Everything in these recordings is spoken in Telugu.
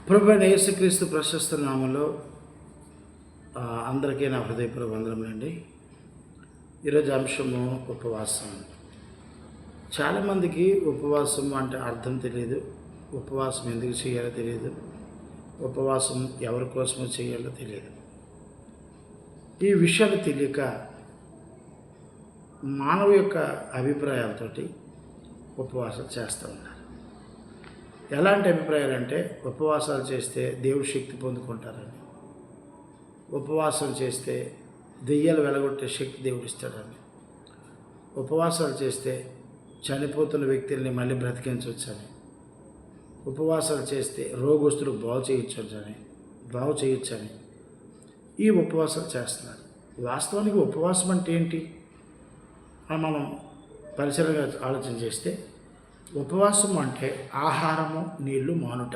ప్రభువైన యేసుక్రీస్తు ప్రశస్త నామంలో అందరికీ నా హృదయపూర్వక వందనములండి. ఈరోజు అంశము ఉపవాసం. చాలామందికి ఉపవాసం అంటే అర్థం తెలియదు, ఉపవాసం ఎందుకు చేయాలో తెలియదు, ఉపవాసం ఎవరి కోసమో చేయాలో తెలియదు. ఈ విషయాలు తెలియక మానవ యొక్క అభిప్రాయాలతోటి ఉపవాసం చేస్తూ ఉన్నారు. ఎలాంటి అభిప్రాయాలు అంటే, ఉపవాసాలు చేస్తే దేవుడి శక్తి పొందుకుంటారని, ఉపవాసం చేస్తే దెయ్యాలు వెలగొట్టే శక్తి దేవుడు ఇస్తాడని, ఉపవాసాలు చేస్తే చనిపోతున్న వ్యక్తుల్ని మళ్ళీ బ్రతికించవచ్చని, ఉపవాసాలు చేస్తే రోగస్తులు బాగు చేయొచ్చని ఈ ఉపవాసాలు చేస్తున్నారు. వాస్తవానికి ఉపవాసం అంటే ఏంటి అని మనం పరిశీలనగా ఆలోచన చేస్తే, ఉపవాసం అంటే ఆహారము నీళ్లు మానుట.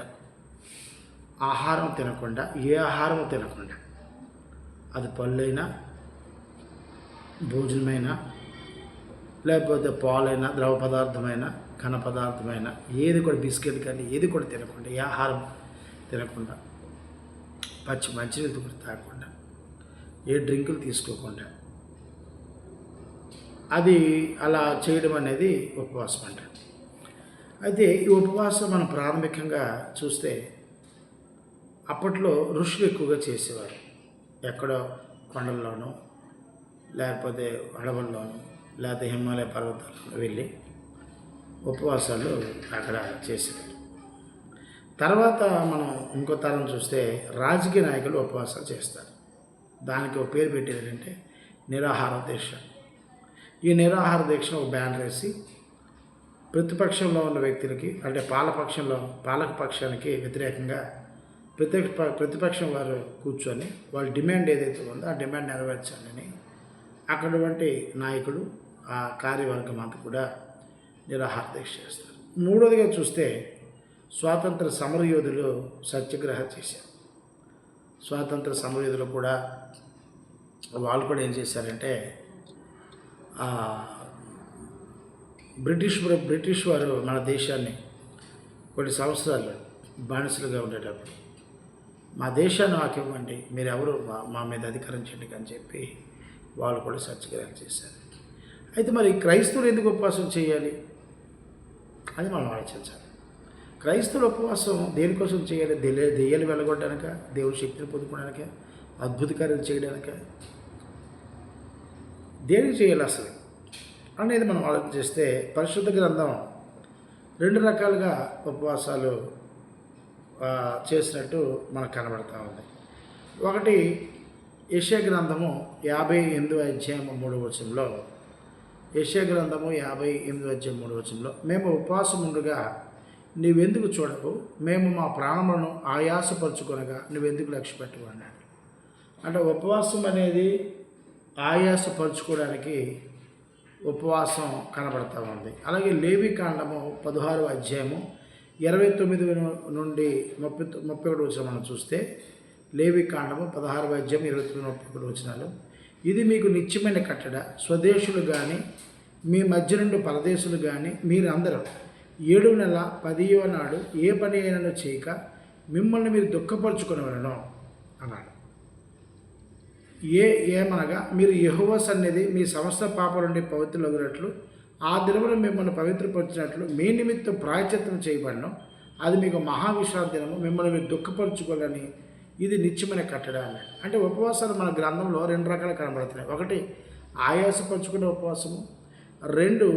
ఆహారం తినకుండా, ఏ ఆహారము తినకుండా, అది పళ్ళైనా, భోజనమైనా, లేకపోతే పాలైనా, ద్రవ పదార్థమైన, ఘన పదార్థమైన, ఏది కూడా బిస్కెట్ కానీ ఏది కూడా తినకుండా, ఏ ఆహారం తినకుండా, మంచినీళ్ళు కూడా తాగకుండా, ఏ డ్రింకులు తీసుకోకుండా, అది అలా చేయడం అనేది ఉపవాసం అంటారు. అయితే ఈ ఉపవాసం మనం ప్రాథమికంగా చూస్తే, అప్పట్లో ఋషులు ఎక్కువగా చేసేవారు. ఎక్కడో కొండల్లోనూ, లేకపోతే అడవుల్లోనూ, లేకపోతే హిమాలయ పర్వతాల్లో వెళ్ళి ఉపవాసాలు అక్కడ చేసేవారు. తర్వాత మనం ఇంకో తరం చూస్తే, రాజకీయ నాయకులు ఉపవాసాలు చేస్తారు. దానికి ఒక పేరు పెట్టేది ఏంటంటే నిరాహార దీక్ష. ఈ నిరాహార దీక్షను ఒక బ్యానర్ వేసి ప్రతిపక్షంలో ఉన్న వ్యక్తులకి, అంటే పాలక పక్షానికి వ్యతిరేకంగా ప్రతిపక్షం వారు కూర్చొని వాళ్ళ డిమాండ్ ఏదైతే ఉందో ఆ డిమాండ్ నెరవేర్చాలని అక్కడటువంటి నాయకుడు, ఆ కార్యవర్గం అంతా కూడా నిరాహార దీక్ష చేస్తారు. మూడోదిగా చూస్తే, స్వాతంత్ర సమరయోధులు సత్యాగ్రహం చేశారు. స్వాతంత్ర సమరయోధులు కూడా వాళ్ళు కూడా ఏం చేశారంటే, బ్రిటిష్ వారు మన దేశాన్ని కొన్ని సంవత్సరాలు బానిసలుగా ఉండేటప్పుడు, మా దేశాన్ని మాకు ఇవ్వండి, మీరు ఎవరు మా మీద అధికారం చేయండి అని చెప్పి వాళ్ళు కూడా సత్యాగ్రహం చేశారు. అయితే మరి క్రైస్తవులు ఎందుకు ఉపవాసం చేయాలి అని మనం ఆలోచించాలి. క్రైస్తవుల ఉపవాసం దేనికోసం చేయాలి? దెయ్యాలు వెళ్ళగొట్టడానిక, దేవుడి శక్తిని పొందుకోవడానిక, అద్భుత కార్యాలు చేయడానిక, దేనికి చేయాలి అసలు అనేది మనం ఆలోచిస్తే, పరిశుద్ధ గ్రంథం రెండు రకాలుగా ఉపవాసాలు చేసినట్టు మనకు కనబడతా ఉంది. ఒకటి, యెషయా గ్రంథము 58:3 యెషయా గ్రంథము 58:3 మేము ఉపవాసం ఉండగా నువ్వెందుకు చూడవు, మేము మా ప్రాణములను ఆయాసపరుచుకొనగా నువ్వెందుకు లక్ష్య పెట్టవు అన్నాడు. అంటే ఉపవాసం అనేది ఆయాసపరుచుకోవడానికి ఉపవాసం కనబడతా ఉంది. అలాగే లేవికాండము 16:29 నుండి 31 మనం చూస్తే, లేవికాండము 16:29-31 ఇది మీకు నిత్యమైన కట్టడ, స్వదేశులు కానీ మీ మధ్య నుండి పరదేశులు కానీ మీరందరూ 7వ నెల 10వ నాడు ఏ పని అయినా చేయక మిమ్మల్ని మీరు దుఃఖపరుచుకునేవారను అన్నాడు. ఏమనగా మీరు యెహోవా సన్నిధి మీ సమస్త పాపల నుండి పవిత్రులగునట్లు, ఆ దినమును మిమ్మల్ని పవిత్రపరిచినట్లు మీ నిమిత్తం ప్రాయశ్చిత్తం చేయబడను, అది మీకు మహావిశ్రాంతి దినము, మిమ్మల్ని మీరు దుఃఖపరచుకోవాలని ఇది నిత్యమైన కట్టడ అన్నాడు. అంటే ఉపవాసాలు మన గ్రంథంలో రెండు రకాలు కనబడుతున్నాయి. ఒకటి, ఆయాసపరుచుకునే ఉపవాసము. రెండు,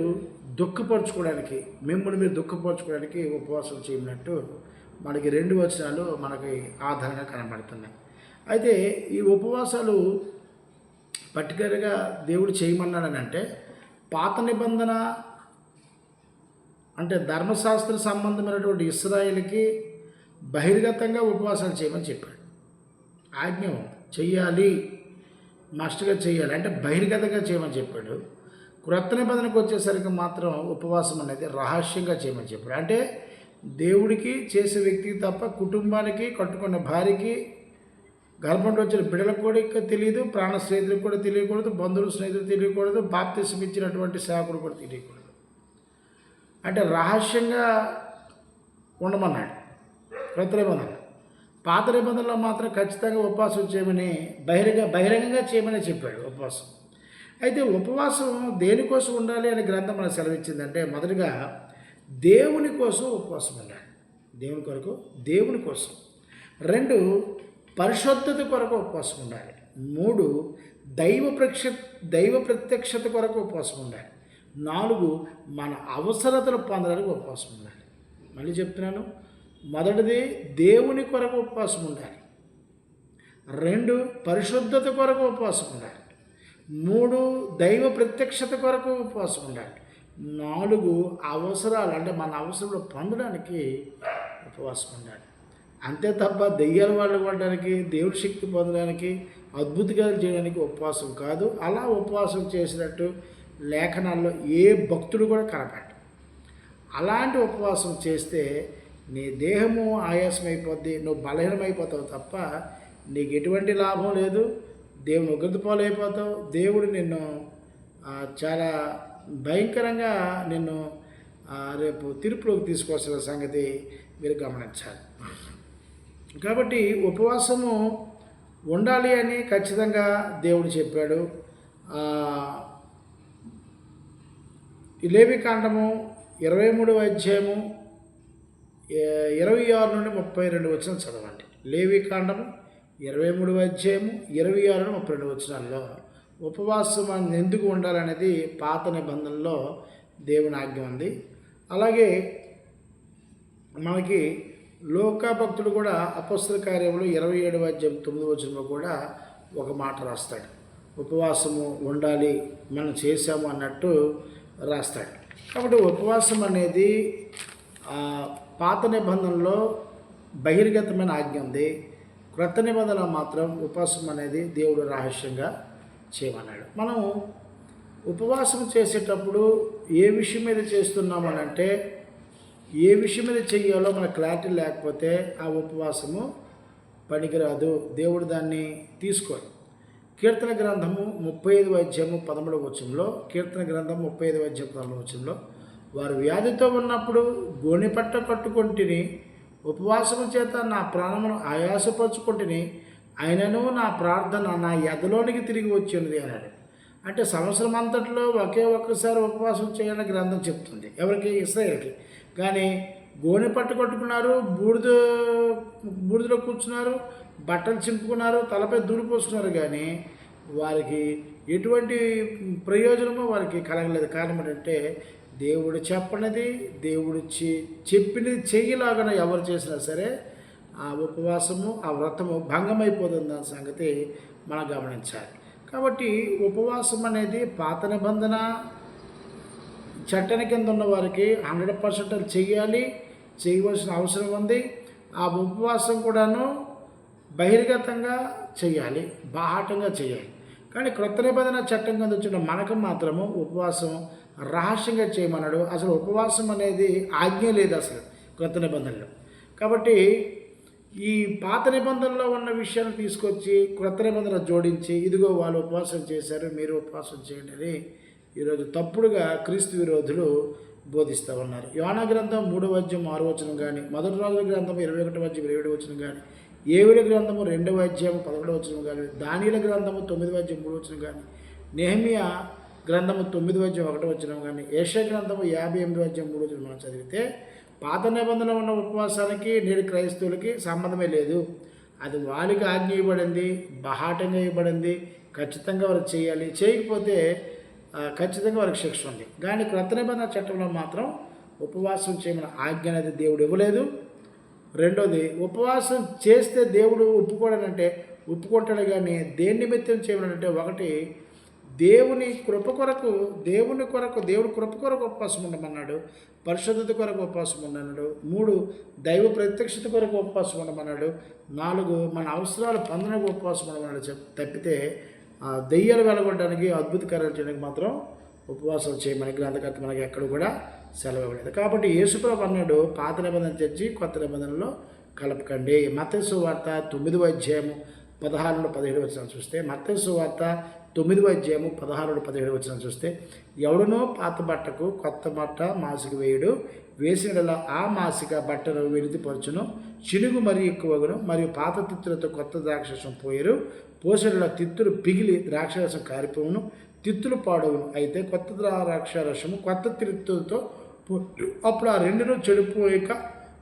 దుఃఖపరచుకోవడానికి, మిమ్మల్ని మీరు దుఃఖపరచుకోవడానికి ఉపవాసం చేయనట్టు మనకి రెండు వచనాలు మనకి ఆధారంగా కనబడుతున్నాయి. అయితే ఈ ఉపవాసాలు పర్టికులర్గా దేవుడు చేయమన్నాడని అంటే, పాత నిబంధన అంటే ధర్మశాస్త్ర సంబంధమైనటువంటి ఇశ్రాయేలుకి బహిర్గతంగా ఉపవాసాలు చేయమని చెప్పాడు. ఆజ్ఞ చెయ్యాలి, మస్ట్గా చేయాలి అంటే బహిర్గతంగా చేయమని చెప్పాడు. క్రొత్త నిబంధనకు వచ్చేసరికి మాత్రం ఉపవాసం అనేది రహస్యంగా చేయమని చెప్పాడు. అంటే దేవుడికి చేసే వ్యక్తికి తప్ప, కుటుంబానికి, కట్టుకున్న భార్యకి, గర్భంలో వచ్చిన బిడ్డలకు కూడా తెలియదు, ప్రాణ స్నేహితులకు కూడా తెలియకూడదు, బంధువుల స్నేహితులు తెలియకూడదు, బాప్తిసం ఇచ్చినటువంటి సేవకుడు కూడా తెలియకూడదు. అంటే రహస్యంగా ఉండమన్నాడు. క్రొత్త నిబంధన పాత నిబంధనలో మాత్రం ఖచ్చితంగా ఉపవాసం చేయమని బహిరంగంగా చేయమని చెప్పాడు ఉపవాసం. అయితే ఉపవాసం దేనికోసం ఉండాలి అనే గ్రంథం మనకు సెలవిచ్చిందంటే, మొదటిగా దేవుని కోసం ఉపవాసం ఉండాలి. దేవుని కొరకు, దేవుని కోసం. 2, పరిశుద్ధత కొరకు ఉపవాసం ఉండాలి. 3, దైవ ప్రత్యక్షత కొరకు ఉపవాసం ఉండాలి. 4, మన అవసరతలు పొందడానికి ఉపవాసం ఉండాలి. మళ్ళీ చెప్తున్నాను, మొదటిది దేవుని కొరకు ఉపవాసం ఉండాలి. 2, పరిశుద్ధత కొరకు ఉపవాసం ఉండాలి. 3, దైవ ప్రత్యక్షత కొరకు ఉపవాసం ఉండాలి. 4, అవసరాలు అంటే మన అవసరాలు పొందడానికి ఉపవాసం ఉండాలి. అంతే తప్ప దెయ్యాల వాళ్ళు పడడానికి, దేవుడి శక్తి పొందడానికి, అద్భుతాలు చేయడానికి ఉపవాసం కాదు. అలా ఉపవాసం చేసినట్టు లేఖనాల్లో ఏ భక్తుడు కూడా కనపడ్డాడు. అలాంటి ఉపవాసం చేస్తే నీ దేహము ఆయాసం అయిపోద్ది, నువ్వు బలహీనమైపోతావు తప్ప నీకు ఎటువంటి లాభం లేదు. దేవుని ఉగ్రత పాలైపోతావు. దేవుడు నిన్ను చాలా భయంకరంగా నిన్ను రేపు తీర్పులోకి తీసుకొస్తున్న సంగతి మీరు గమనించాలి. కాబట్టి ఉపవాసము ఉండాలి అని ఖచ్చితంగా దేవుడు చెప్పాడు. లేవికాండము 23వ అధ్యాయము 26 నుండి 32 వచనం చదవండి. లేవికాండము 23వ అధ్యాయము 26 నుండి 32 వచనాల్లో ఉపవాసం ఎందుకు ఉండాలనేది పాత నిబంధనలో దేవుని ఆజ్ఞ ఉంది. అలాగే మనకి లోకా భక్తుడు కూడా అపొస్తలుల కార్యములు 27వ అధ్యాయం 9వ వచనంలో కూడా ఒక మాట రాస్తాడు. ఉపవాసము ఉండాలి, మనం చేశాము అన్నట్టు రాస్తాడు. కాబట్టి ఉపవాసం అనేది పాత నిబంధనలో బహిర్గతమైన ఆజ్ఞ ఉంది. క్రొత్త నిబంధనలో మాత్రం ఉపవాసం అనేది దేవుడు రహస్యంగా చేయమన్నాడు. మనం ఉపవాసం చేసేటప్పుడు ఏ విషయం మీద చేస్తున్నామనంటే, ఏ విషయం మీద చెయ్యాలో మన క్లారిటీ లేకపోతే ఆ ఉపవాసము పనికిరాదు. దేవుడు దాన్ని తీసుకోడు. కీర్తన గ్రంథము 35వ అధ్యాయము 13వ వచనంలో, కీర్తన గ్రంథం 35వ అధ్యాయం 13వ వచనంలో, వారు వ్యాధితో ఉన్నప్పుడు గోనెపట్ట కట్టుకొంటిని, ఉపవాసము చేత నా ప్రాణమును ఆయాసపరుచుకొంటిని, అయినను నా ప్రార్థన నా ఎదలోనికి తిరిగి వచ్చినది అన్నాడు. అంటే సంవత్సరం అంతట్లో ఒక్కసారి ఉపవాసం చేయాలని గ్రంథం చెప్తుంది. ఎవరికి? ఇశ్రాయేలుకి. కానీ గోనె పట్టు కట్టుకున్నారు, బూడిదలో కూర్చున్నారు, బట్టలు చింపుకున్నారు, తలపై ధూళి పోసుకున్నారు, కానీ వారికి ఎటువంటి ప్రయోజనమో వారికి కలగలేదు. కారణం ఏంటంటే దేవుడు చెప్పనిది, దేవుడు చెప్పినది చెయ్యలాగా ఎవరు చేసినా సరే ఆ ఉపవాసము, ఆ వ్రతము భంగమైపోతుంది అన్న సంగతి మనం గమనించాలి. కాబట్టి ఉపవాసం అనేది పాత నిబంధన చట్టని కింద ఉన్న వారికి 100% చెయ్యాలి, చేయవలసిన అవసరం ఉంది. ఆ ఉపవాసం కూడాను బహిర్గతంగా చేయాలి, బాహాటంగా చేయాలి. కానీ క్రొత్త నిబంధన చట్టం కింద వచ్చిన మనకు మాత్రము ఉపవాసం రహస్యంగా చేయమన్నాడు. అసలు ఉపవాసం అనేది ఆజ్ఞ లేదు అసలు క్రొత్త నిబంధనలో. కాబట్టి ఈ పాత నిబంధనలో ఉన్న విషయాలు తీసుకొచ్చి క్రొత్త నిబంధన జోడించి, ఇదిగో వాళ్ళు ఉపవాసం చేశారు, మీరు ఉపవాసం చేయండి అని ఈరోజు తప్పుడుగా క్రీస్తు విరోధులు బోధిస్తూ ఉన్నారు. యోనా గ్రంథం 3వ అధ్యాయం 6వ వచనం కానీ, మొదటి రాజుల గ్రంథం 21వ అధ్యాయం 27వ వచనం కానీ, ఏవిల గ్రంథము 2వ అధ్యాయం 11వ వచనం కానీ, దానియేలు గ్రంథము 9వ అధ్యాయం 3వ వచనం కానీ, నెహెమియా గ్రంథము 9వ అధ్యాయం 1వ వచనం కానీ, యెషయా గ్రంథము 58వ అధ్యాయం 3వ వచనం మనం చదివితే పాత నిబంధన ఉన్న ఉపవాసానికి నేడు క్రైస్తవులకి సంబంధమే లేదు. అది వాళ్ళకి ఆజ్ఞ ఇవ్వబడింది, బహాటంగా ఇవ్వబడింది, ఖచ్చితంగా వారు చేయాలి. చేయకపోతే ఖచ్చితంగా వారికి శిక్ష ఉంది. కానీ క్రొత్త నిబంధన చట్టంలో మాత్రం ఉపవాసం చేయమని ఆజ్ఞ అనేది దేవుడు ఇవ్వలేదు. రెండోది, ఉపవాసం చేస్తే దేవుడు ఒప్పుకుంటాడు, కానీ దేని నిమిత్తం చేయమనంటే, ఒకటి దేవుని కృప కొరకు, దేవుడి కృప కొరకు ఉపవాసం ఉండమన్నాడు. పరిశుద్ధత కొరకు ఉపవాసం ఉండమన్నాడు. 3, దైవ ప్రత్యక్షత కొరకు ఉపవాసం ఉండమన్నాడు. 4, మన అవసరాలు పొందడానికి ఉపవాసం ఉండమన్నాడు. తప్పితే దెయ్యాలు వెలగొట్టడానికి, అద్భుత కార్యాలు చేయడానికి మాత్రం ఉపవాసం చేయమని గ్రంథకర్త మనకి ఎక్కడ కూడా సెలవు ఇవ్వలేదు. కాబట్టి యేసుప్రభు అన్నాడు, పాత నిబంధన తెచ్చి కొత్త నిబంధనలో కలపకండి. మత్తయి సువార్త 9వ అధ్యాయము 16 నుండి 17 వచనం చూస్తే, మత్తయి సువార్త 9వ అధ్యాయము 16 నుండి 17 వచనం చూస్తే, ఎవడునో పాత బట్టకు కొత్త బట్ట మాసికి వేయుడు, వేసిన ఆ మాసిక బట్టను వెలితిపరచును, చినుగు మరి ఎక్కువగును, మరియు పాత తిత్తులతో కొత్త ద్రాక్షరసం పోయరు, పోసెడల తిత్తులు పిగిలి ద్రాక్షరసం కారిపోవును, తిత్తులు పాడవును. అయితే కొత్త ద్రాక్షరసము కొత్త తిత్తులతో అప్పుడు ఆ రెండును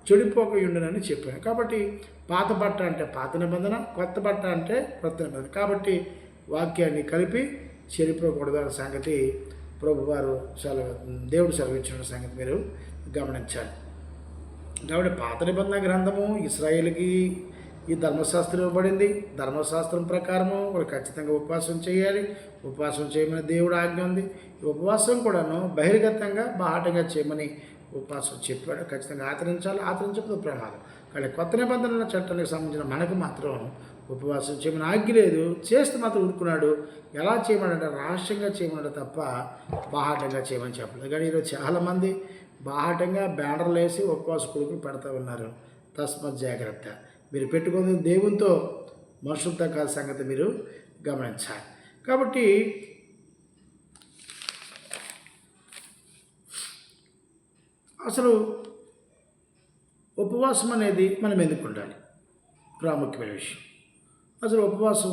చెడిపోక ఉండునని చెప్పాను. కాబట్టి పాత బట్ట అంటే పాత నిబంధన, కొత్త బట్ట అంటే కొత్త నిబంధన. కాబట్టి వాక్యాన్ని కలిపి చెడిపోకూడదు అనే సంగతి ప్రభువారు దేవుడు సెలవిచ్చిన సంగతి మీరు గమనించాలి. కాబట్టి పాత నిబంధన గ్రంథము ఇశ్రాయేలుకి ఈ ధర్మశాస్త్రం ఇవ్వబడింది. ధర్మశాస్త్రం ప్రకారము వాళ్ళు ఖచ్చితంగా ఉపవాసం చేయాలి. ఉపవాసం చేయమని దేవుడు ఆజ్ఞ ఉంది. ఈ ఉపవాసం కూడాను బహిర్గతంగా బాహాటంగా చేయమని ఉపవాసం చెప్పాడు. ఖచ్చితంగా ఆచరించాలి. ఆచరించకపోతే ప్రమాదం. కానీ కొత్త నిబంధనల చట్టానికి సంబంధించిన మనకు మాత్రం ఉపవాసం చేయమని ఆజ్ఞ లేదు. చేస్తే మాత్రం ఊరుకున్నాడు. ఎలా చేయమన్నాడు? రహస్యంగా చేయమన్నాడు తప్ప బాహాటంగా చేయమని చెప్పలేదు. కానీ ఈరోజు చాలామంది బాహాటంగా బ్యానర్లు వేసి ఉపవాస కొడుకులు పెడతా ఉన్నారు. తస్మత్ జాగ్రత్త. మీరు పెట్టుకుని దేవునితో మనుషులతో కాదు సంగతి మీరు గమనించాలి. కాబట్టి అసలు ఉపవాసం అనేది మనం ఎందుకు ఉండాలి? ప్రాముఖ్యమైన విషయం. అసలు ఉపవాసం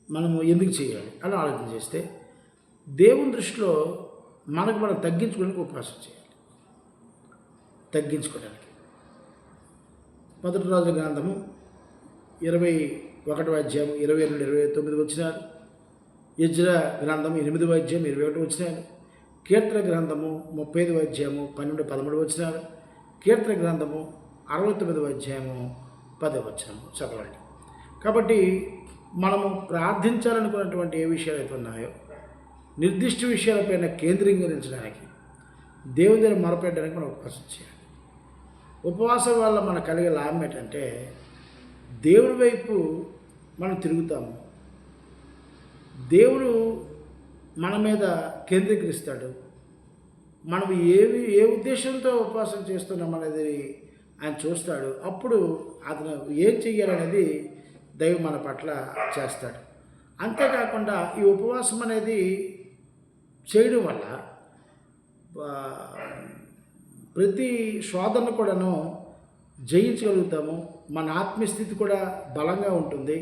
మనము ఎందుకు చేయాలి అలా ఆలోచన చేస్తే దేవుని దృష్టిలో మనకు మనం తగ్గించుకోవడానికి ఉపవాసం చేయాలి. తగ్గించుకోవడానికి మొదటి రాజుల గ్రంథము 21వ అధ్యాయం 22-29 వచనాలు, యెజ్రా గ్రంథము 8వ అధ్యాయం 21 వచనాలు, కీర్తన గ్రంథము 35వ అధ్యాయము 12-13 వచనాలు, కీర్తన గ్రంథము 69వ అధ్యాయము 10వ వచనము చదవండి. కాబట్టి మనము ప్రార్థించాలనుకున్నటువంటి ఏ విషయాలు అయితే ఉన్నాయో నిర్దిష్ట విషయాలపైన కేంద్రీకరించడానికి దేవుని దగ్గర మొరపెట్టడానికి మనం ఉపవాసం చేయాలి. ఉపవాసం వల్ల మనకు కలిగే లాభం ఏంటంటే దేవుని వైపు మనం తిరుగుతాము. దేవుడు మన మీద కేంద్రీకరిస్తాడు. మనం ఏ ఉద్దేశంతో ఉపవాసం చేస్తున్నాం అనేది ఆయన చూస్తాడు. అప్పుడు అతను ఏం చెయ్యాలనేది దైవం మన పట్ల చేస్తాడు. అంతేకాకుండా ఈ ఉపవాసం అనేది చేయడం వల్ల ప్రతి శోధన కూడాను జయించగలుగుతాము. మన ఆత్మస్థితి కూడా బలంగా ఉంటుంది.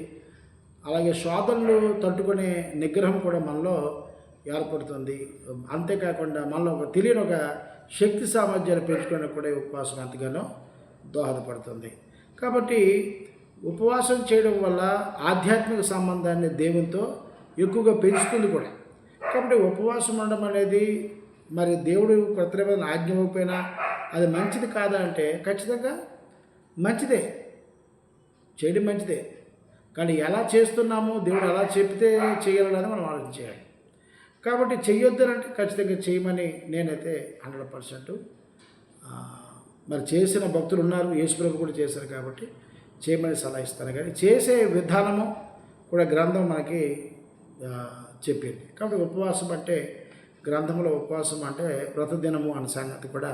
అలాగే శోధనలు తట్టుకునే నిగ్రహం కూడా మనలో ఏర్పడుతుంది. అంతేకాకుండా మనలో తెలియని ఒక శక్తి సామర్థ్యాలు పెంచుకోవడానికి కూడా ఉపవాసం ఎంతగానో దోహదపడుతుంది. కాబట్టి ఉపవాసం చేయడం వల్ల ఆధ్యాత్మిక సంబంధాన్ని దేవునితో ఎక్కువగా పెంచుతుంది కూడా. కాబట్టి ఉపవాసం ఉండడం అనేది మరి దేవుడు కృత్రిమైన ఆజ్ఞ అయిపోయినా అది మంచిది కాదా అంటే ఖచ్చితంగా మంచిదే, చేయడం మంచిదే. కానీ ఎలా చేస్తున్నామో దేవుడు ఎలా చెప్తే చేయాలని మనం ఆలోచించాలి. కాబట్టి చెయ్యొద్దనంటే ఖచ్చితంగా చేయమని నేనైతే 100% మరి చేసిన భక్తులు ఉన్నారు. యేసుప్రభు కూడా చేశారు కాబట్టి చేయమని సలహా ఇస్తాను. కానీ చేసే విధానము కూడా గ్రంథం మనకి చెప్పింది. కాబట్టి ఉపవాసం అంటే గ్రంథంలో ఉపవాసం అంటే వ్రతదినము అనే సంగతి కూడా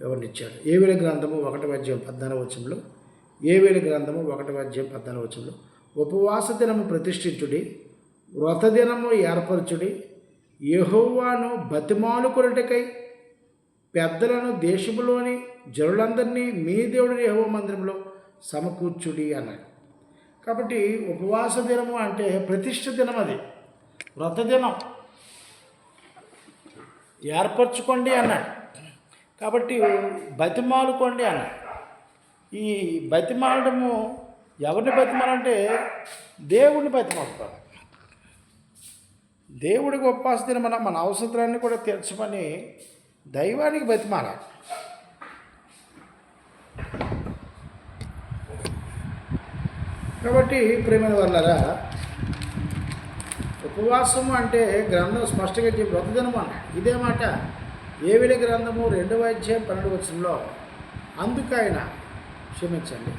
వివరించాడు. ఏవేల గ్రంథము 1వ అధ్యాయం 14వ వచనంలో, ఏవేల గ్రంథము 1వ అధ్యాయం 14వ వచనంలో ఉపవాస దినము ప్రతిష్ఠించుడి, వ్రతదినము ఏర్పరచుడి, యెహోవాను బతిమాలుకొనుటకై పెద్దలను దేశములోని జనులందరినీ మీ దేవుడి యెహోవా మందిరంలో సమకూర్చుడి అన్నాడు. కాబట్టి ఉపవాస దినము అంటే ప్రతిష్ఠ దినం, అది వ్రతదినం ఏర్పరచుకోండి అన్నాడు. కాబట్టి బతిమాలుకోండి అన్నాడు. ఈ బతిమాలడము ఎవరిని బతిమాలంటే దేవుడిని బతిమాలుకోవాలి. దేవుడికి ఉపవాస దినం మన అవసరాన్ని కూడా తీర్చమని దైవానికి బతిమాలాలి. కాబట్టి ప్రేమైన వాళ్ళరా, ఉపవాసము అంటే గ్రంథం స్పష్టంగా చెప్పి వ్రతదినము అన్నాడు. ఇదే మాట ఏవేల గ్రంథము 2వ అధ్యాయం 12వ వచనంలో అందుకైనా క్షమించండి,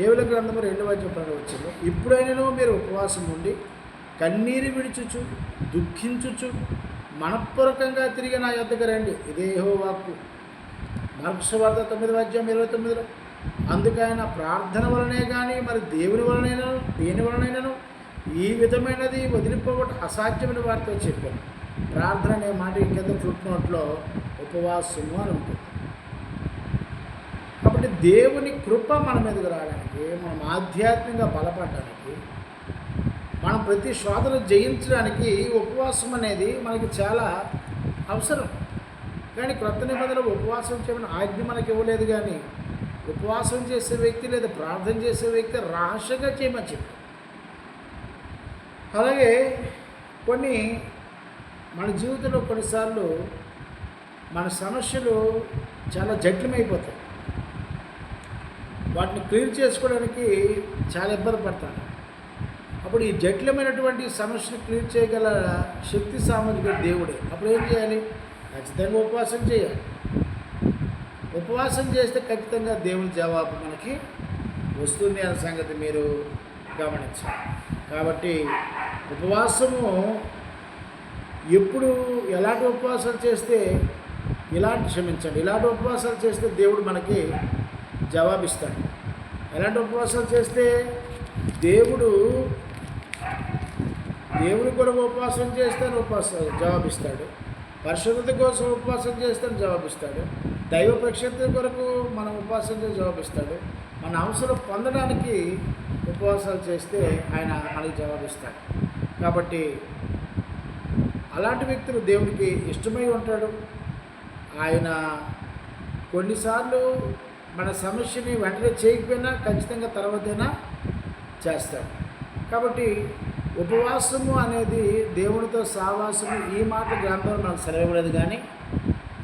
ఏవేల గ్రంథము 2వ అధ్యాయం 12వ వచనంలో ఇప్పుడైనా మీరు ఉపవాసం ఉండి కన్నీరు విడిచుచు దుఃఖించుచు మనఃపూర్వకంగా తిరిగి నా యొద్దకు రండి. ఇదే యెహోవా వాక్కు. మార్కు సువార్త 9వ అధ్యాయం 29లో అందుకైన ప్రార్థన వలనే కానీ మరి దేవుని వలనైనా దేని వలనైనాను ఈ విధమైనది వదిలిపోవటం అసాధ్యమైన వారితో చెప్పాను. ప్రార్థన అనే మాట కింద ఫుట్ నోట్లో ఉపవాసము అని ఉంటుంది. కాబట్టి దేవుని కృప మన మీదకి రావడానికి, మనం ఆధ్యాత్మికంగా బలపడడానికి, మనం ప్రతి శోధన జయించడానికి ఉపవాసం అనేది మనకి చాలా అవసరం. కానీ క్రొత్త నిబంధనలు ఉపవాసం చేయమని ఆజ్ఞ మనకి ఇవ్వలేదు. కానీ ఉపవాసం చేసే వ్యక్తి లేదా ప్రార్థన చేసే వ్యక్తి రహస్యంగా చేయమని చెప్పారు. అలాగే కొన్ని మన జీవితంలో కొన్నిసార్లు మన సమస్యలు చాలా జటిలమైపోతాయి. వాటిని క్లియర్ చేసుకోవడానికి చాలా ఇబ్బంది పడతాను. అప్పుడు ఈ జటిలమైనటువంటి సమస్యను క్లియర్ చేయగల శక్తి సామర్థ్యం దేవుడే. అప్పుడు ఏం చేయాలి? ఖచ్చితంగా ఉపవాసం చేయాలి. ఉపవాసం చేస్తే ఖచ్చితంగా దేవుని జవాబు మనకి వస్తుంది అనే సంగతి మీరు గమనించాలి. కాబట్టి ఉపవాసము ఎప్పుడు ఎలాంటి ఉపవాసాలు చేస్తే ఇలాంటి ఉపవాసాలు చేస్తే దేవుడు మనకి జవాబిస్తాడు. ఎలాంటి ఉపవాసాలు చేస్తే దేవుడు కూడా ఉపవాసం చేస్తాను జవాబిస్తాడు. పరిశుద్ధత కోసం ఉపవాసం చేస్తాను జవాబిస్తాడు. దైవ ప్రక్షత కొరకు మనం ఉపవాసం చేసి జవాబిస్తాడు. మన అవసరం పొందడానికి ఉపవాసాలు చేస్తే ఆయన మనకి జవాబిస్తాడు. కాబట్టి అలాంటి వ్యక్తులు దేవుడికి ఇష్టమై ఉంటాడు. ఆయన కొన్నిసార్లు మన సమస్యని వెంటనే చేయకపోయినా ఖచ్చితంగా తర్వాతైనా చేస్తాడు. కాబట్టి ఉపవాసము అనేది దేవునితో సావాసము ఈ మాట గ్రంథంలో మనకు సెలవివ్వలేదు. కానీ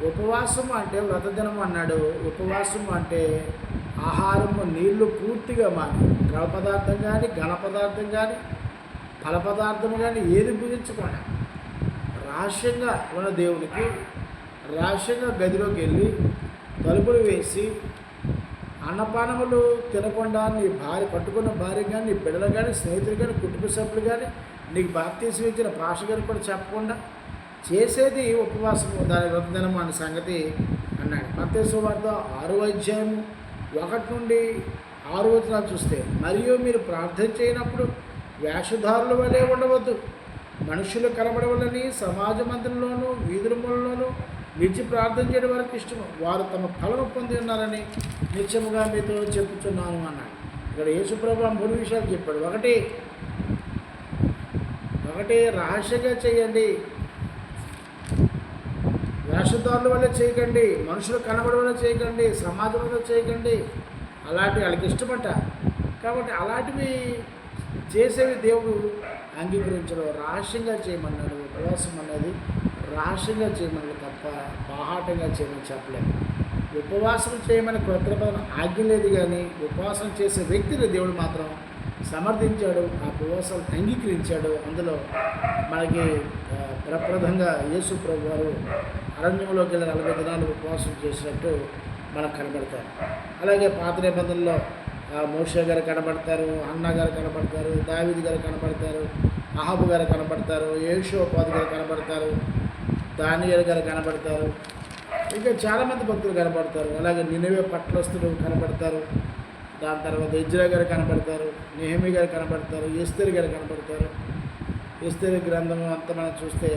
ఉపవాసము అంటే వ్రతదినము అన్నాడు. ఉపవాసము అంటే ఆహారము నీళ్లు పూర్తిగా మాని ద్రవ పదార్థం కానీ ఘన పదార్థం కానీ ఫల పదార్థము కానీ ఏది భుజించకుండా రహస్యంగా ఉన్న దేవునికి రహస్యంగా గదిలోకి వెళ్ళి తలుపులు వేసి అన్నపానములు తినకుండా నీ కట్టుకున్న భార్య కానీ నీ బిడ్డలు కానీ స్నేహితులు కానీ కుటుంబ సభ్యులు కానీ నీకు బాప్తీసం ఇచ్చిన భాష గారు కూడా చెప్పకుండా చేసేది ఉపవాసం. దాని వ్రతదినము అనే సంగతి అన్నాడు. మత్తయి సువార్త 6వ అధ్యాయం 1 నుండి 6 చూస్తే, మరియు మీరు ప్రార్థన చేయనప్పుడు వేషధారుల వలె ఉండవద్దు, మనుషులు కనబడవలని సమాజ మందిరంలోనూ వీధులలోనూ నిలిచి ప్రార్థన చేయడం వరకు ఇష్టము, వారు తమ ఫలము పొంది ఉన్నారని నిత్యముగా మీతో చెప్పుచున్నాను అన్నాడు. ఇక్కడ యేసుప్రభు 3 విషయాలు చెప్పాడు. ఒకటి రహస్యంగా చేయండి, వేషధారుల వల్ల చేయకండి, మనుషులు కనబడవల్ల చేయకండి, సమాజం వల్ల చేయకండి. అలాంటివి వాళ్ళకి ఇష్టపడ్డ. కాబట్టి అలాంటివి చేసేవి దేవుడు అంగీకరించడం. రహస్యంగా చేయమన్నాడు. ఉపవాసం అనేది రహస్యంగా చేయమన్నాడు తప్ప బాహాటంగా చేయమని చెప్పలేదు. ఉపవాసం చేయమని కొత్త ఆజ్ఞ లేదు. కానీ ఉపవాసం చేసే వ్యక్తిని దేవుడు మాత్రం సమర్థించాడు. ఆ ఉపవాసాలు అంగీకరించాడు. అందులో మనకి ప్రప్రదంగా యేసు ప్రభు వారు అరణ్యంలోకి వెళ్ళి 40 దినాలు ఉపవాసం చేసినట్టు మనకు కనబడతారు. అలాగే పాత నిబంధనలో మోషే గారు కనబడతారు, అన్న గారు కనబడతారు, దావీదు గారు కనబడతారు, అహాబు గారు కనబడతారు, యేషోపాదు గారు కనబడతారు, దానియేలు గారు కనబడతారు, ఇంకా చాలామంది భక్తులు కనబడతారు. అలాగే నినవే పట్టణస్థులు కనబడతారు. దాని తర్వాత ఎజ్రా గారు కనబడతారు, నెహెమీ గారు కనబడతారు, ఎస్తేరు గారు కనబడతారు. ఎస్తేరు గ్రంథం అంతా మనం చూస్తే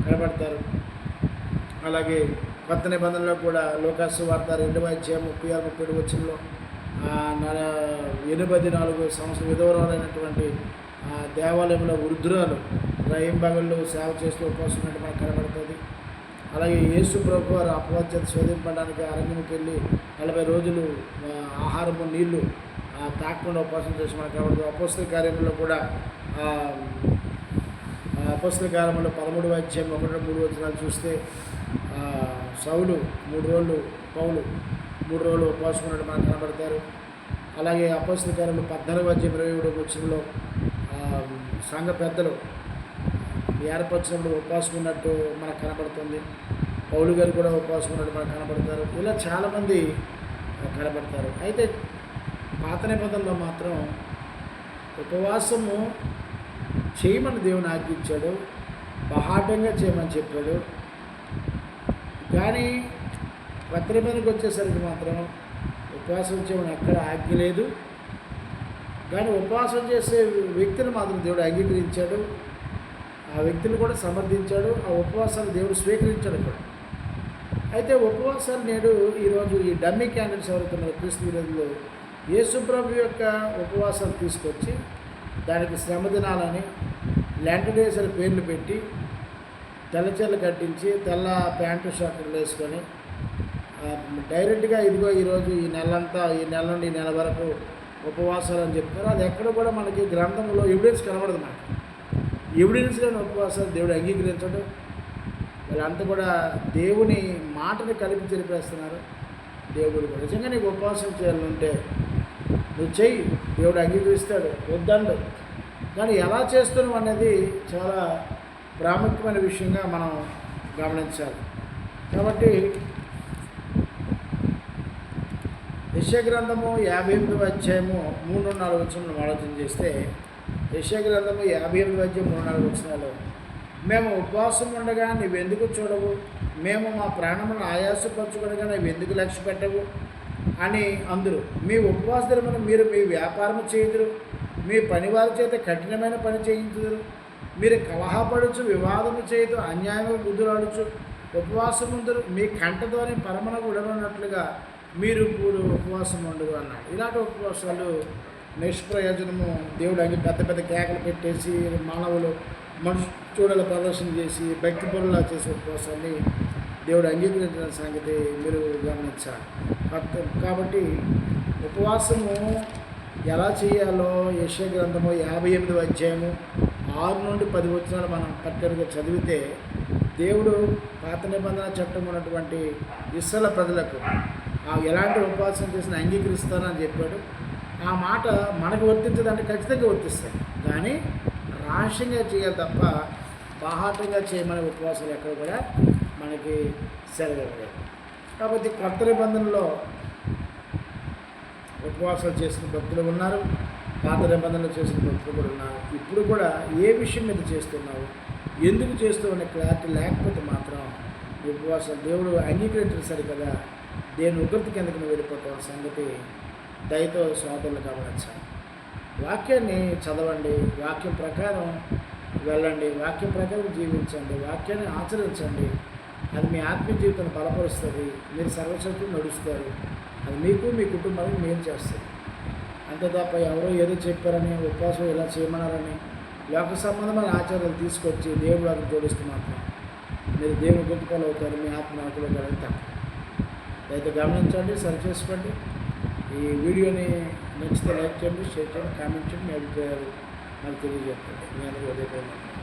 కనబడతారు. అలాగే కొత్త నిబంధనలో కూడా లోకాసు వార్త 2వ అధ్యాయం 36-37 వచనంలో 84 సంవత్సరం విధవరాలైనటువంటి దేవాలయంలో వృద్ధురాలు రైంబగళ్ళు సేవ చేస్తూ ఉపవాసం మనకు కనబడుతుంది. అలాగే యేసు ప్రభు వారు అపవాద్యత శోధింపడానికి అరణ్యంకి వెళ్ళి 40 రోజులు ఆహారము నీళ్లు తాకుండా ఉపవాసం చేసి మనకు కనబడుతుంది. అపోస్తల కార్యంలో కూడా అపోస్తల కార్యంలో 13వ అధ్యాయం 1-3 వచనాలు చూస్తే సౌలు 3 రోజులు, పౌలు 3 రోజులు ఉపవాసం ఉన్నట్టు మనకు కనబడతారు. అలాగే అపోస్తల కార్యంలో 14వ అధ్యాయం 27వ వచనంలో సంఘ పెద్దలు ఏర్పరిచినప్పుడు ఉపవాసం ఉన్నట్టు మనకు కనబడుతుంది. పౌలు గారు కూడా ఉపవాసం ఉన్నట్టు మనకు కనబడతారు. ఇలా చాలామంది కనబడతారు. అయితే పాత నిబంధనలో మాత్రం ఉపవాసము చేయమని దేవుని ఆజ్ఞించాడు, బహాటంగా చేయమని చెప్పాడు. కానీ కొత్త నిబంధనకు వచ్చేసరికి మాత్రం ఉపవాసం చేయమని ఎక్కడ ఆజ్ఞ లేదు. కానీ ఉపవాసం చేసే వ్యక్తిని మాత్రం దేవుడు అంగీకరించాడు. ఆ వ్యక్తిని కూడా సమర్థించాడు. ఆ ఉపవాసాలు దేవుడు స్వీకరించాడు కూడా. అయితే ఉపవాసాలు నేడు ఈరోజు ఈ డమ్మీ క్యాండిడేట్స్ ఎవరుతున్నారు క్రీస్తు విరోధులు యేసుప్రభు యొక్క ఉపవాసాలు తీసుకొచ్చి దానికి శ్రమ దినాలని లెంట్ డేస్ అని పేర్లు పెట్టి తెల్లచీరలు కట్టించి తెల్ల ప్యాంటు షర్ట్లు వేసుకొని డైరెక్ట్గా ఇదిగో ఈరోజు ఈ నెలంతా ఈ నెల నుండి ఈ నెల వరకు ఉపవాసాలు అని చెప్తారు. అది ఎక్కడ కూడా మనకి గ్రంథంలో ఎవిడెన్స్ కనబడదు. మనకి ఎవిడెన్స్ లేని ఉపవాసాలు దేవుడు అంగీకరించడం. వీళ్ళంతా కూడా దేవుని మాటని కలిపి తెలిపేస్తున్నారు. దేవుడు కూడా నిజంగా నీకు ఉపవాసం చేయాలంటే నువ్వు చెయ్యి, దేవుడు అంగీకరిస్తాడు, వద్దండు. కానీ ఎలా చేస్తున్నావు అనేది చాలా ప్రాముఖ్యమైన విషయంగా మనం గమనించాలి. కాబట్టి యెషయా గ్రంథము 58వ అధ్యాయము 3-4 వచనాలను ఆలోచన చేస్తే యెషయా గ్రంథము 58వ అధ్యాయం 3-4 వచనాలు, మేము ఉపవాసం ఉండగా నువ్వెందుకు చూడవు, మేము మా ప్రాణములను ఆయాసపరచుకొనగా నువ్వెందుకు లక్ష్య పెట్టవు అని అందరూ. మీ ఉపవాస దినమున మీరు మీ వ్యాపారము చేయుదురు, మీ పనివారి చేత కఠినమైన పని చేయించుదురు, మీరు కలహపడుచు వివాదము చేయదు అన్యాయము బుద్ధులాడుచు ఉపవాసం ఉందరు, మీ కంటతోనే పరమనకు ఉడనున్నట్లుగా మీరు ఇప్పుడు ఉపవాసం ఉండదు అన్నాడు. ఇలాంటి ఉపవాసాలు నిష్ప్రయోజనము. దేవుడు పెద్ద పెద్ద కేకలు పెట్టేసి మానవులు చూడల ప్రదర్శన చేసి భక్తి పనులా చేసే ఉపవాసాన్ని దేవుడు అంగీకరించిన సంగతి మీరు గమనించాలి. కాబట్టి ఉపవాసము ఎలా చేయాలో యెషయా గ్రంథము 58వ అధ్యాయము 6-10 వచనాలు మనం పర్టికులర్గా చదివితే దేవుడు పాత నిబంధన చట్టం ఉన్నటువంటి ఇశ్రాయేలు ప్రజలకు ఎలాంటి ఉపవాసం చేసిన అంగీకరిస్తానని చెప్పాడు. ఆ మాట మనకు వర్తించదంటే ఖచ్చితంగా వర్తిస్తాయి, కానీ రహస్యంగా చేయాలి తప్ప బాహాటంగా చేయమనే ఉపవాసాలు ఎక్కడ కూడా మనకి సెలవు. కాబట్టి కొత్త నిబంధనలో ఉపవాసాలు చేసిన భక్తులు ఉన్నారు, పాత నిబంధనలు చేసిన భక్తులు కూడా ఉన్నారు. ఇప్పుడు కూడా ఏ విషయం మీద చేస్తున్నావు, ఎందుకు చేస్తావు అనే క్లారిటీ లేకపోతే మాత్రం ఉపవాసాలు దేవుడు అంగీకరించిన సరికదా దేని ఉగ్రత కిందకి నువ్వు వెళ్ళిపోతావు సంగతి దయతో సోదరులు గమనించాలి. వాక్యాన్ని చదవండి, వాక్యం ప్రకారం వెళ్ళండి, వాక్యం ప్రకారం జీవించండి, వాక్యాన్ని ఆచరించండి. అది మీ ఆత్మీయ జీవితాన్ని బలపరుస్తుంది, మీరు సర్వశక్తులు నడుస్తారు. అది మీకు మీ కుటుంబానికి మేలు చేస్తుంది. అంతే తప్ప ఎవరో ఏదో చెప్పారని ఉపవాసం ఇలా చేయమన్నారని లోక సంబంధమైన ఆచారాలు తీసుకొచ్చి దేవుడు వారికి జోడిస్తూ మాత్రం మీరు దేవుని గొప్పలు అవుతారు, మీ ఆత్మ నాకులో కలుగుతారు. అయితే గమనించండి, సరి చేసుకోండి. ఈ వీడియోని నచ్చితే లైక్ చేయండి, షేర్ చేయండి, కామెంట్ చేయండి, మీ అభిప్రాయాలు నాకు తెలియజేయండి. మీ అందరికీ ఉదయపూర్వకంగా